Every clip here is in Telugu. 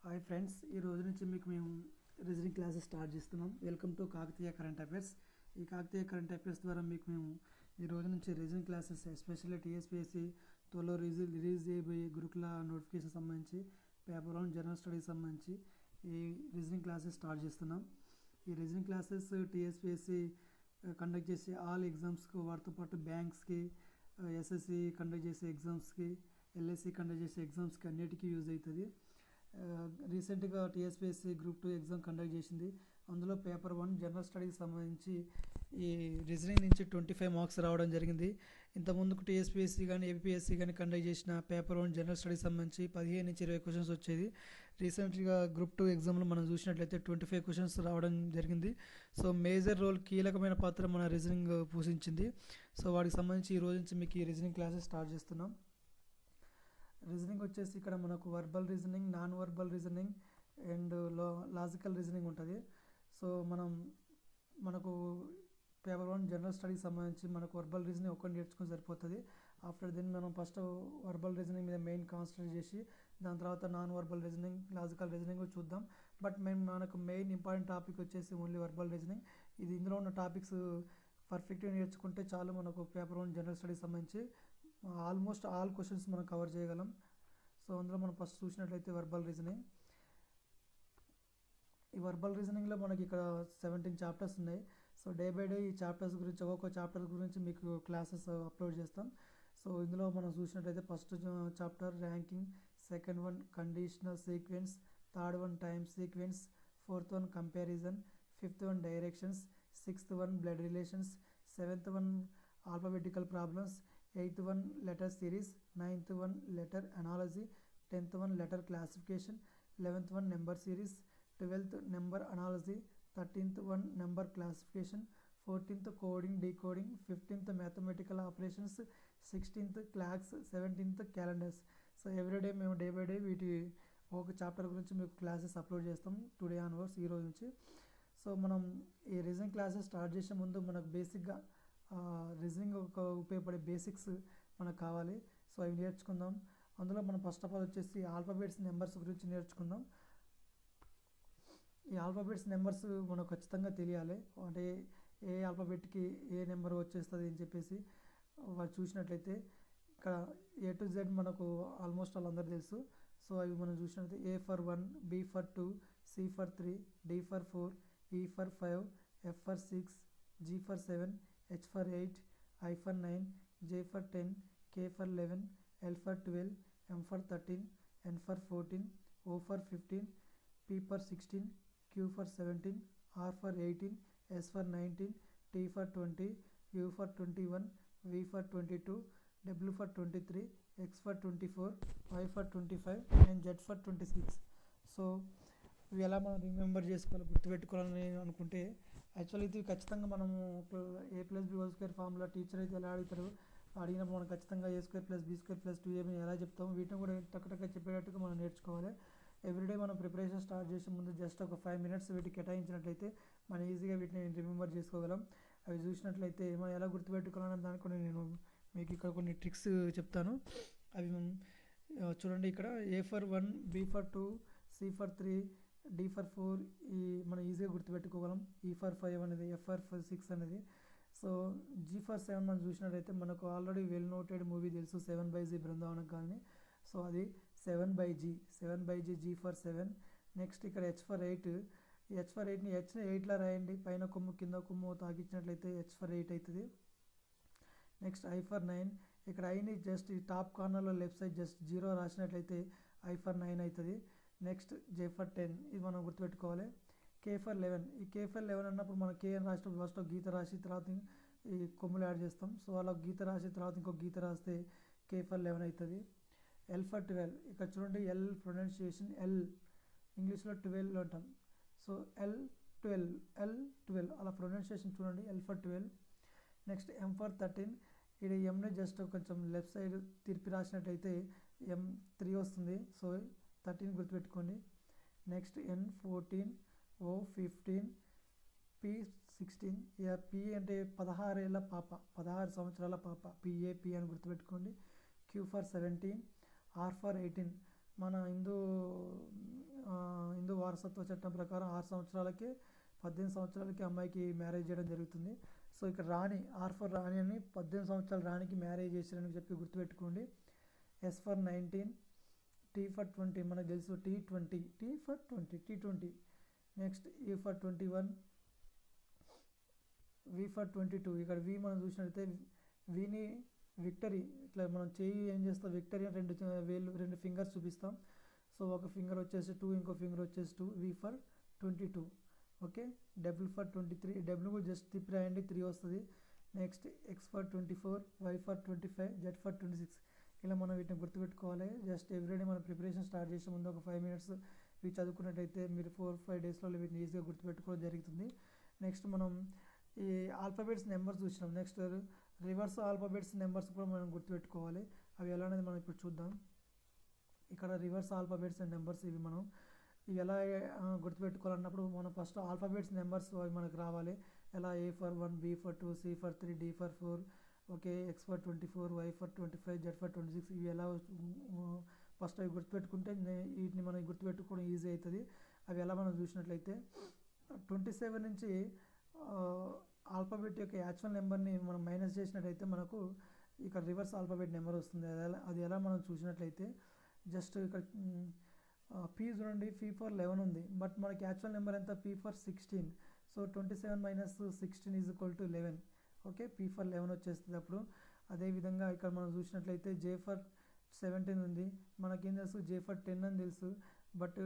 హాయ్ ఫ్రెండ్స్, ఈ రోజు నుంచి మీకు మేము రీజనింగ్ క్లాసెస్ స్టార్ట్ చేస్తున్నాం. Welcome to Kakatiya current affairs. ఈ కాకతీయ కరెంట్ అఫైర్స్ ద్వారా మీకు మేము ఈ రోజు నుంచి రీజనింగ్ క్లాసెస్ ఎస్పెషల్లీ టీఎస్పీఎస్సీ త్వరలో రిలీజ్ చేయబోయే గురుకుల నోటిఫికేషన్ సంబంధించి పేపర్ 1 జనరల్ స్టడీస్ సంబంధించి ఈ రీజనింగ్ క్లాసెస్ స్టార్ట్ చేస్తున్నాం. ఈ రీజనింగ్ క్లాసెస్ టీఎస్పీఎస్సీ కండక్ట్ చేసే ఆల్ ఎగ్జామ్స్కి, వాటితో పాటు బ్యాంక్స్కి, ఎస్ఎస్సి కండక్ట్ చేసే ఎగ్జామ్స్కి, ఎల్ఎస్సి కండక్ట్ చేసే ఎగ్జామ్స్కి అన్నిటికీ యూజ్ అవుతుంది. రీసెంట్గా టీఎస్పీఎస్సీ గ్రూప్ 2 ఎగ్జామ్ కండక్ట్ చేసింది. అందులో పేపర్ 1 జనరల్ స్టడీస్ సంబంధించి ఈ రీజనింగ్ నుంచి 25 మార్క్స్ రావడం జరిగింది. ఇంతకుముందుకు టీఎస్పీఎస్సీ కానీ ఏపీఎస్సీ కానీ కండక్ట్ చేసిన పేపర్ 1 జనరల్ స్టడీస్ సంబంధించి 15 నుంచి 20 క్వశ్చన్స్ వచ్చేది. రీసెంట్గా గ్రూప్ 2 ఎగ్జామ్లో మనం చూసినట్లయితే 25 క్వశ్చన్స్ రావడం జరిగింది. సో మేజర్ రోల్, కీలకమైన పాత్ర మన రీజనింగ్ పోషించింది. సో వాటికి సంబంధించి ఈ రోజు నుంచి మీకు ఈ రీజనింగ్ క్లాసెస్ స్టార్ట్ చేస్తున్నాం. రీజనింగ్ వచ్చేసి ఇక్కడ మనకు verbal reasoning, non verbal reasoning and logical reasoning ఉంటుంది. సో మనకు పేపర్ 1 జనరల్ స్టడీకి సంబంధించి మనకు వర్బల్ రీజనింగ్ ఒక్కటి నేర్చుకుని సరిపోతుంది. ఆఫ్టర్ దెన్ మనం ఫస్ట్ వర్బల్ రీజనింగ్ మీద మెయిన్ కాన్సన్ట్రేట్ చేసి దాని తర్వాత non verbal reasoning, logical reasoning చూద్దాం. బట్ మనకు మెయిన్ ఇంపార్టెంట్ టాపిక్ వచ్చేసి ఓన్లీ వర్బల్ రీజనింగ్. ఇందులో ఉన్న టాపిక్స్ పర్ఫెక్ట్గా నేర్చుకుంటే చాలు, మనకు పేపర్ 1 జనరల్ స్టడీకి సంబంధించి ఆల్మోస్ట్ ఆల్ క్వశ్చన్స్ మనం కవర్ చేయగలం. సో అందులో మనం ఫస్ట్ చూసినట్లయితే వర్బల్ రీజనింగ్. ఈ వర్బల్ రీజనింగ్లో మనకి ఇక్కడ 17 చాప్టర్స్ ఉన్నాయి. సో డే బై డే ఈ చాప్టర్స్ గురించి, ఒక్కొక్క చాప్టర్ గురించి మీకు క్లాసెస్ అప్లోడ్ చేస్తాం. సో ఇందులో మనం చూసినట్లయితే first chapter ranking, second one conditional sequence, third one time sequence, fourth one comparison, fifth one directions, sixth one blood relations, seventh one alphabetical problems, eighth one letter series, ninth one letter analogy, 10th one letter classification, 11th one number series, 12th number analogy, 13th one number classification, 14th coding decoding, 15th mathematical operations, 16th clocks, 17th calendars. So everyday మేము డే బై డే వీటి ఒక చాప్టర్ గురించి మీకు క్లాసెస్ అప్లోడ్ చేస్తాం టుడే ఆన్వర్డ్స్, ఈ రోజు నుంచి. సో మనం ఈ రీజనింగ్ క్లాసెస్ స్టార్ట్ చేసే ముందు మనకు బేసిక్గా రీజనింగ్ ఒక ఉపయోగపడే బేసిక్స్ మనకు కావాలి. సో అవి నేర్చుకుందాం. అందులో మనం ఫస్ట్ ఆఫ్ ఆల్ వచ్చేసి ఆల్ఫాబెట్స్, నెంబర్స్ గురించి నేర్చుకుందాం. ఈ ఆల్ఫాబెట్స్, నెంబర్స్ మనకు ఖచ్చితంగా తెలియాలి. అంటే ఏ ఆల్ఫాబెట్కి ఏ నెంబర్ వచ్చేస్తుంది అని చెప్పేసి వాళ్ళు చూసినట్లయితే ఇక్కడ A to Z మనకు ఆల్మోస్ట్ వాళ్ళందరూ తెలుసు. సో అవి మనం చూసినట్లయితే A for 1, B for 2, C for 3, D for 4, E for 5, F for 6, G for 7, H for 8, I for 9, J for 10, K for 11, L for 12, M for 13, N for 14, O for 15, P for 16, Q for 17, R for 18, S for 19, T for 20, U for 21, V for 22, W for 23, X for 24, Y for 25 and Z for 26. So ఇవి ఎలా మనం రిమెంబర్ చేసుకోవాలి, గుర్తుపెట్టుకోవాలని అనుకుంటే యాక్చువల్లీ ఇది ఖచ్చితంగా మనము A+B² ఫార్ములా టీచర్ అయితే ఎలా అడిగినప్పుడు మనం ఖచ్చితంగా A²+B²+2AB ఎలా చెప్తాము, వీటిని కూడా టక్కటక్క చెప్పేటట్టుగా మనం నేర్చుకోవాలి. ఎవ్రీడే మనం ప్రిపరేషన్ స్టార్ట్ చేసే ముందు జస్ట్ ఒక 5 minutes వీటికి కేటాయించినట్లయితే మనం ఈజీగా వీటిని రిమెంబర్ చేసుకోగలం. అవి చూసినట్లయితే మనం ఎలా గుర్తుపెట్టుకోవాలనే దానికి కూడా నేను మీకు ఇక్కడ కొన్ని ట్రిక్స్ చెప్తాను. అవి చూడండి. ఇక్కడ A for 1, B for 2, C for 3, D for 4 ఈ మనం ఈజీగా గుర్తుపెట్టుకోగలం. E for 5 అనేది, F for 6 అనేది. సో G for 7 మనం చూసినట్లయితే మనకు ఆల్రెడీ వెల్ నోటెడ్ మూవీ తెలుసు, 7/G బృందావన కాలనీ. సో అది 7/G, 7/G, G for 7. Next ఇక్కడ H for 8, H for 8ని Hని 8లా రాయండి. పైన కొమ్ము కింద కొమ్ము తాకిచ్చినట్లయితే H for 8 అవుతుంది. నెక్స్ట్ I for 9, ఇక్కడ ఐని జస్ట్ ఈ టాప్ కార్నర్లో left side just 0 రాసినట్లయితే I for 9 అవుతుంది. నెక్స్ట్ J for 10, ఇది మనం గుర్తుపెట్టుకోవాలి. K for 11, ఈ K for 11 అన్నప్పుడు మనం K అని రాసినప్పుడు ఫస్ట్ ఒక గీత రాసి తర్వాత ఈ కొమ్ములు యాడ్ చేస్తాం. సో అలా గీత రాసి తర్వాత ఇంకొక గీత రాస్తే K for 11 అవుతుంది. L for 12, ఇక్కడ చూడండి L ప్రొనౌన్సియేషన్ L ఇంగ్లీష్లో 12 అంటాం. సో L12 అలా ప్రొనౌన్సియేషన్ చూడండి, L for 12. Next M for 13, ఇది ఎంని జస్ట్ కొంచెం లెఫ్ట్ సైడ్ తిరిపి రాసినట్టయితే M3 వస్తుంది. సో 13 గుర్తుపెట్టుకోండి. Next N14, O15, P16. ఇక P అంటే 16 ఏళ్ళ పాప, 16 సంవత్సరాల పాప, PAP అని గుర్తుపెట్టుకోండి. Q for 17, R for 18 మన హిందూ వారసత్వ చట్టం ప్రకారం 6 సంవత్సరాలకే 18 సంవత్సరాలకి అమ్మాయికి మ్యారేజ్ చేయడం జరుగుతుంది. సో ఇక్కడ రాణి ఫర్ రాణి అని 18 సంవత్సరాల రాణికి మ్యారేజ్ చేశారని చెప్పి గుర్తుపెట్టుకోండి. ఎస్ ఫర్ 19, టీ ఫర్ 20 మనకు తెలుసు, T20, tea for 20 T20. Next ఈ ఫర్ 21, వి ఫర్ 22. ఇక్కడ వి మనం చూసినట్లయితే విని విక్టరీ, ఇట్లా మనం చేయి ఏం చేస్తాం, విక్టరీ అని రెండు ఫింగర్స్ చూపిస్తాం. సో ఒక ఫింగర్ వచ్చేసి 2, ఇంకో ఫింగర్ వచ్చేసి 2, V for 22. Okay, W for 23, W కూడా జస్ట్ తిప్పి రాయండి 3 వస్తుంది. Next X for 24, Y for 25, Z for 26. ఇలా మనం వీటిని గుర్తుపెట్టుకోవాలి. జస్ట్ ఎవ్రీడే మన ప్రిపరేషన్ స్టార్ట్ చేసే ముందు ఒక 5 minutes ఇవి చదువుకున్నట్టయితే మీరు 4-5 daysలో వీటిని ఈజీగా గుర్తుపెట్టుకోవడం జరుగుతుంది. నెక్స్ట్ మనం ఈ ఆల్ఫాబెట్స్ నెంబర్స్ చూసినాం. నెక్స్ట్ రివర్స్ ఆల్ఫాబెట్స్ నెంబర్స్ కూడా మనం గుర్తుపెట్టుకోవాలి. అవి ఎలా అనేది మనం ఇప్పుడు చూద్దాం. ఇక్కడ రివర్స్ ఆల్ఫాబెట్స్ అండ్ నెంబర్స్ ఇవి ఎలా గుర్తుపెట్టుకోవాలన్నప్పుడు మనం ఫస్ట్ ఆల్ఫాబెట్స్ నెంబర్స్ అవి మనకు రావాలి. ఎలా A for 1, B for 2, C for 3, D for 4, okay, X for 24, Y for 25, Z for 26. ఇవి ఎలా ఫస్ట్ అవి గుర్తుపెట్టుకుంటే వీటిని మనం గుర్తుపెట్టుకోవడం ఈజీ అవుతుంది. అవి ఎలా మనం చూసినట్లయితే 27 నుంచి ఆల్ఫాబెట్ యొక్క యాక్చువల్ నెంబర్ని మనం మైనస్ చేసినట్లయితే మనకు ఇక్కడ రివర్స్ ఆల్ఫాబెట్ నెంబర్ వస్తుంది. అది ఎలా మనం చూసినట్లయితే జస్ట్ ఇక్కడ పీ చూడండి, పీ ఫర్ 11 ఉంది, బట్ మనకి యాక్చువల్ నెంబర్ ఎంత, P for 16. So 27 - 16 = 11. Okay, P for 11 వచ్చేస్తుంది అప్పుడు. అదేవిధంగా ఇక్కడ మనం చూసినట్లయితే జే ఫర్ 17 ఉంది, మనకేం తెలుసు జే ఫర్ 10 అని తెలుసు, బట్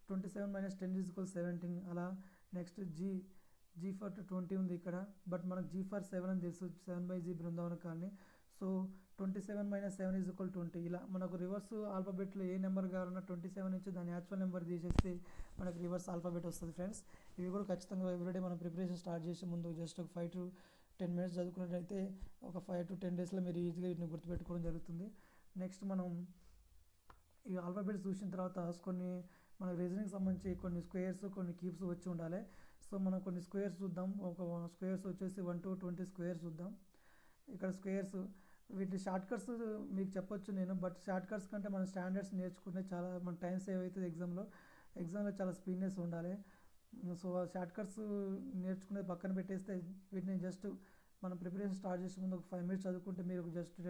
27 - 10 = 17 అలా. నెక్స్ట్ జీ ఫర్ 20 ఉంది ఇక్కడ, బట్ మనకు జీ ఫర్ 7 అని తెలుసు, 7/G బృందావన కాలనీ. సో 27 - 7 = 20. ఇలా మనకు రివర్స్ ఆల్ఫాబెట్లో ఏ నెంబర్ కావాలన్నా 27 నుంచి దాని యాక్చువల్ నెంబర్ తీసేస్తే మనకు రివర్స్ ఆల్ఫాబెట్ వస్తుంది ఫ్రెండ్స్. ఇవి కూడా ఖచ్చితంగా ఎవ్రీడే మనం ప్రిపరేషన్ స్టార్ట్ చేసే ముందు జస్ట్ ఒక 5 to 10 minutes చదువుకున్నట్టయితే ఒక 5 to 10 daysలో మీరు ఈజీగా వీటిని గుర్తుపెట్టుకోవడం జరుగుతుంది. నెక్స్ట్ మనం ఈ ఆల్ఫాబెట్స్ చూసిన తర్వాత కొన్ని మన రీజనింగ్ సంబంధించి కొన్ని స్క్వేర్స్, కొన్ని క్యూబ్స్ వచ్చి ఉండాలి. సో మనం కొన్ని స్క్వేర్స్ చూద్దాం. ఒక స్క్వేర్స్ వచ్చేసి 1 to 20 స్క్వేర్స్ చూద్దాం. ఇక్కడ స్క్వేర్స్ వీటి షార్ట్ కట్స్ మీకు చెప్పొచ్చు నేను, బట్ షార్ట్ కట్స్ కంటే మన స్టాండర్డ్స్ నేర్చుకుంటే చాలా మన టైం సేవ్ అవుతుంది. ఎగ్జామ్లో చాలా స్పీడ్నెస్ ఉండాలి. సో షార్ట్ కట్స్ నేర్చుకునే పక్కన పెట్టేస్తే వీటిని జస్ట్ మనం ప్రిపరేషన్ స్టార్ట్ చేసే ముందు ఒక 5 minutes చదువుకుంటే మీరు జస్ట్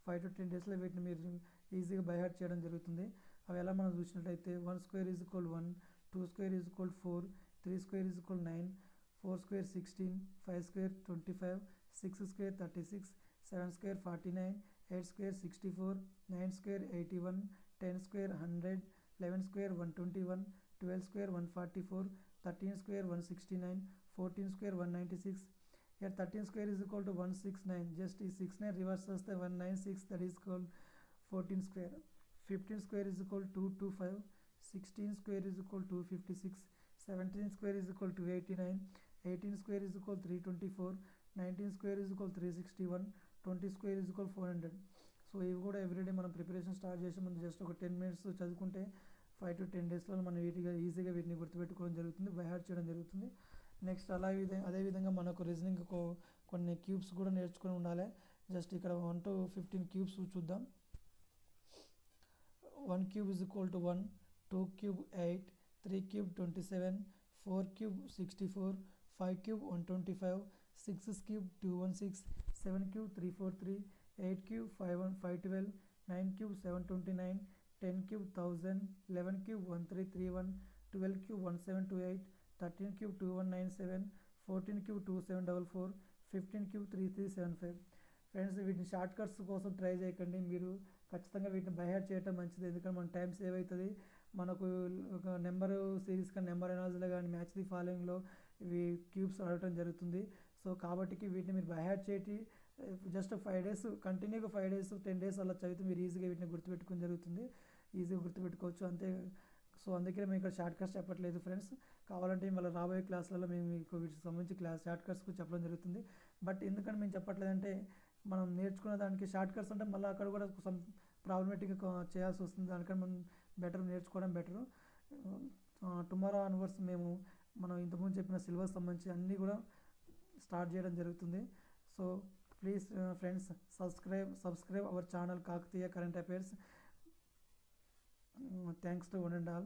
5 to 10 daysలో వీటిని మీరు ఈజీగా బై హార్ట్ చేయడం జరుగుతుంది. అవి ఎలా మనం చూసినట్లయితే 1 square = 1, 2 square = 4, 3 square = 9, 4 square 16, 5 square 25, 6 square 36, 7 square 49, 8 square 64, 9 square 81, 10 square 100, 11 square 121, 12 square 144, 13 square 169, 14 square 196. Here 13 square = 169. Just ఈ 69 రివర్స్ వస్తే 196, that is called 14 square. 15 square = 225, 16 square = 256, 17 square = 289, 18 square = 324, 19 square = 361, 20 square = 400. So ఇవి కూడా ఎవ్రీడే మనం ప్రిపరేషన్ స్టార్ట్ చేసే ముందు జస్ట్ ఒక 10 minutes చదువుకుంటే 5 to 10 daysలో మనం ఈజీగా వీటిని గుర్తుపెట్టుకోవడం జరుగుతుంది, బై హార్ట్ చేయడం జరుగుతుంది. నెక్స్ట్ అదేవిధంగా మనకు రీజనింగ్ కొన్ని క్యూబ్స్ కూడా నేర్చుకొని ఉండాలి. జస్ట్ ఇక్కడ 1 to 15 క్యూబ్స్ చూద్దాం. 1 cube = 1, 2 cube 8, 3 cube 27, 4 cube 64, 5 cube 125, 6 cube 216, 7 cube 343, 8 cube 512, 9 cube 729, 10 cube 1000, 11 cube 1331, 12 cube 1728, 13 cube 2197, 14 cube 2744, 15 cube 3375. Friends వీటిని షార్ట్ కట్స్ కోసం ట్రై చేయకండి, మీరు ఖచ్చితంగా వీటిని బై హార్ట్ చేయడం మంచిది. ఎందుకంటే మన టైం సేవ్ అవుతుంది. మనకు ఒక నెంబర్ సిరీస్ కానీ నెంబర్ ఎనాలజీలో కానీ మ్యాచ్ ది ఫాలోయింగ్లో ఇవి క్యూబ్స్ ఆడటం జరుగుతుంది. సో కాబట్టి వీటిని మీరు బై హార్ట్ చేసి జస్ట్ 5 days కంటిన్యూగా 5 days 10 days అలా చదివితే మీరు ఈజీగా వీటిని గుర్తుపెట్టుకుని జరుగుతుంది, ఈజీగా గుర్తుపెట్టుకోవచ్చు అంతే. సో అందుకనే మేము ఇక్కడ షార్ట్ కట్స్ చెప్పట్లేదు ఫ్రెండ్స్. కావాలంటే మళ్ళీ రాబోయే క్లాసులలో మేము మీకు వీటికి సంబంధించి షార్ట్ కట్స్ చెప్పడం జరుగుతుంది. బట్ ఎందుకంటే మేము చెప్పట్లేదంటే మనం నేర్చుకున్న దానికి షార్ట్ కట్స్ అంటే మళ్ళీ అక్కడ కూడా సమ్ ప్రాబ్లమేటిక్గా చేయాల్సి వస్తుంది. దానికన్నా మనం నేర్చుకోవడం బెటరు. టుమారో ఆన్వర్డ్స్ మనం ఇంతకుముందు చెప్పిన సిలబస్ సంబంధించి అన్నీ కూడా స్టార్ట్ చేయడం జరుగుతుంది. So please friends subscribe our channel Kakatiya Current Affairs. Thanks to one and all.